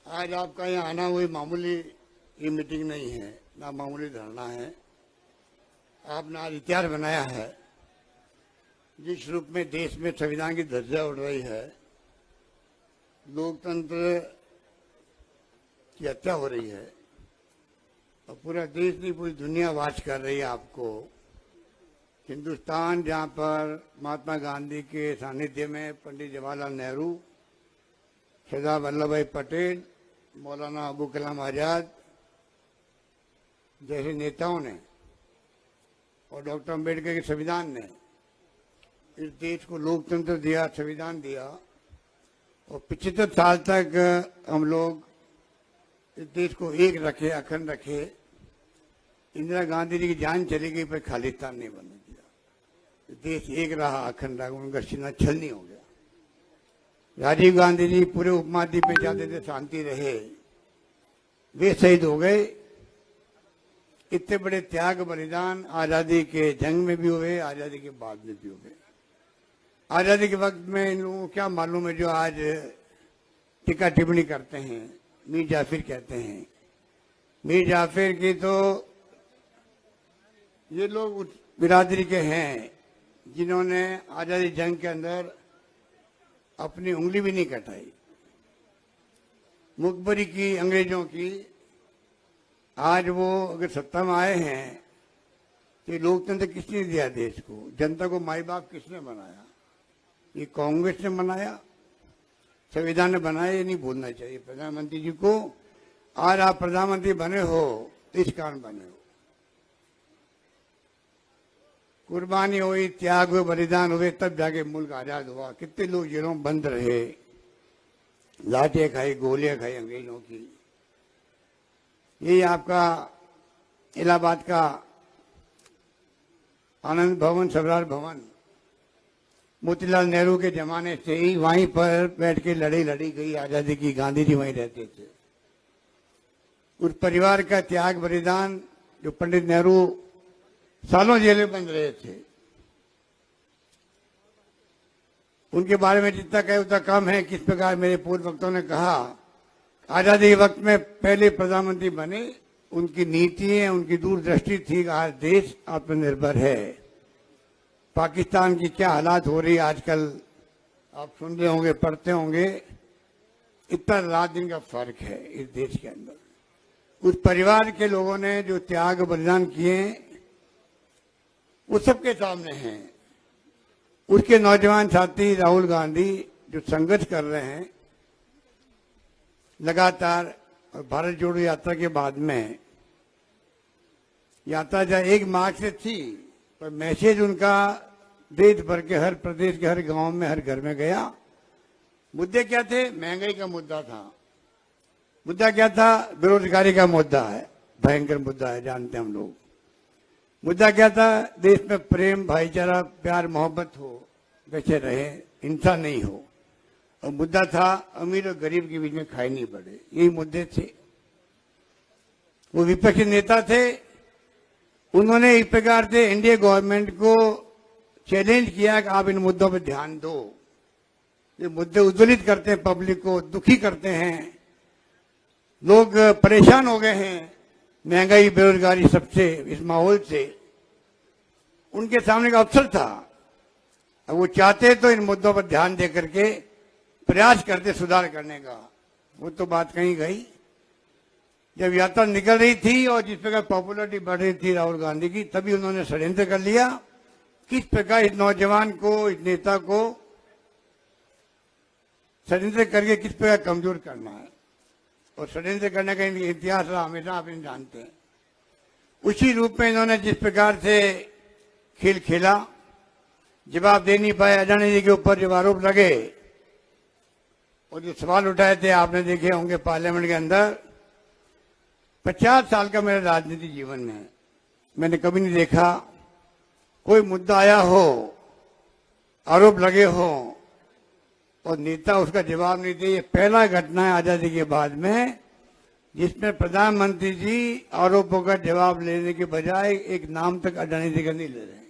आज आपका यहाँ आना कोई मामूली ये मीटिंग नहीं है, ना मामूली धरना है। आपने आज इतिहास बनाया है। जिस रूप में देश में संविधान की ध्वजा उड़ रही है, लोकतंत्र की हत्या हो रही है और पूरा देश नहीं पूरी दुनिया वाच कर रही है आपको। हिंदुस्तान जहाँ पर महात्मा गांधी के सानिध्य में पंडित जवाहरलाल नेहरू, सरदार वल्लभ भाई पटेल, मौलाना अबुल कलाम आजाद जैसे नेताओं ने और डॉक्टर अम्बेडकर के संविधान ने इस देश को लोकतंत्र दिया, संविधान दिया और 75 साल तक हम लोग इस देश को एक रखे, अखंड रखे। इंदिरा गांधी जी की जान चली गई पर खालिस्तान नहीं बनने दिया। देश एक रहा, अखंड रहा, उनका सीना छलनी हो गया। राजीव गांधी जी पूरे उपमहाद्वीप में चाहते थे शांति रहे, वे शहीद हो गए। इतने बड़े त्याग बलिदान आजादी के जंग में भी हुए, आजादी के बाद में भी हुए। आजादी के वक्त में इन लोगों को क्या मालूम है जो आज टीका टिप्पणी करते हैं, मीर जाफिर कहते हैं। मीर जाफिर की तो ये लोग उस बिरादरी के हैं जिन्होंने आजादी जंग के अंदर अपनी उंगली भी नहीं कटाई। मुखबरी की अंग्रेजों की, आज वो अगर सत्ता में आए हैं तो लोकतंत्र किसने दिया देश को? जनता को माई बाप किसने बनाया? ये कांग्रेस ने बनाया, संविधान ने बनाया। ये नहीं भूलना चाहिए प्रधानमंत्री जी को। आज आप प्रधानमंत्री बने हो तो इस कारण बने हो। कुर्बानी हुई, त्याग हुए, बलिदान हुए, तब जाके मुल्क आजाद हुआ। कितने लोग जेलों में बंद रहे, लाठियां खाई, गोलियां खाई अंग्रेजों की। ये आपका इलाहाबाद का आनंद भवन, सवरार भवन मोतीलाल नेहरू के जमाने से ही वहीं पर बैठ के लड़ी गई आजादी की। गांधी जी वहीं रहते थे। उस परिवार का त्याग बलिदान, जो पंडित नेहरू सालों जेल में बंद रहे थे, उनके बारे में जितना कहे उतना कम है। किस प्रकार मेरे पूर्व वक्तों ने कहा, आजादी के वक्त में पहले प्रधानमंत्री बने, उनकी नीतियां, उनकी दूरदृष्टि थी कि आज देश आत्मनिर्भर है। पाकिस्तान की क्या हालात हो रही है आजकल आप सुन रहे होंगे, पढ़ते होंगे। इतना रात दिन का फर्क है इस देश के अंदर। उस परिवार के लोगों ने जो त्याग बलिदान किए वो सबके सामने हैं। उसके नौजवान साथी राहुल गांधी जो संघर्ष कर रहे हैं लगातार, और भारत जोड़ो यात्रा के बाद में, यात्रा जहाँ 1 मार्च से थी पर मैसेज उनका देश भर के हर प्रदेश के हर गांव में, हर घर में गया। मुद्दे क्या थे? महंगाई का मुद्दा था। मुद्दा क्या था? बेरोजगारी का मुद्दा है, भयंकर मुद्दा है, जानते हैं हम लोग। मुद्दा क्या था? देश में प्रेम, भाईचारा, प्यार, मोहब्बत हो, वैसे रहे, हिंसा नहीं हो। और मुद्दा था अमीर और गरीब के बीच में खाई नहीं पड़े। यही मुद्दे थे। वो विपक्षी नेता थे, उन्होंने इस प्रकार से एनडीए गवर्नमेंट को चैलेंज किया कि आप इन मुद्दों पर ध्यान दो। ये मुद्दे उद्वेलित करते हैं, पब्लिक को दुखी करते हैं, लोग परेशान हो गए हैं महंगाई, बेरोजगारी सबसे, इस माहौल से। उनके सामने का अवसर था, अब वो चाहते तो इन मुद्दों पर ध्यान दे करके प्रयास करते सुधार करने का। वो तो बात कहीं गई। जब यात्रा निकल रही थी और जिस प्रकार पॉपुलरिटी बढ़ रही थी राहुल गांधी की, तभी उन्होंने षड्यंत्र कर लिया किस प्रकार इस नौजवान को, इस नेता को षड्यंत्र करके किस प्रकार कमजोर करना है। और षड्यंत्र करने का इतिहास रहा हमेशा, आप इन जानते हैं। उसी रूप में इन्होंने जिस प्रकार से खेल खेला, जवाब दे नहीं पाए। अडानी जी के ऊपर जब आरोप लगे और जो सवाल उठाए थे आपने देखे होंगे पार्लियामेंट के अंदर। 50 साल का मेरा राजनीतिक जीवन में मैंने कभी नहीं देखा कोई मुद्दा आया हो, आरोप लगे हो और नेता उसका जवाब नहीं दे। ये पहला घटना है आजादी के बाद में जिसमें प्रधानमंत्री जी आरोपों का जवाब लेने के बजाय एक नाम तक अडानी जी का नहीं ले रहे हैं।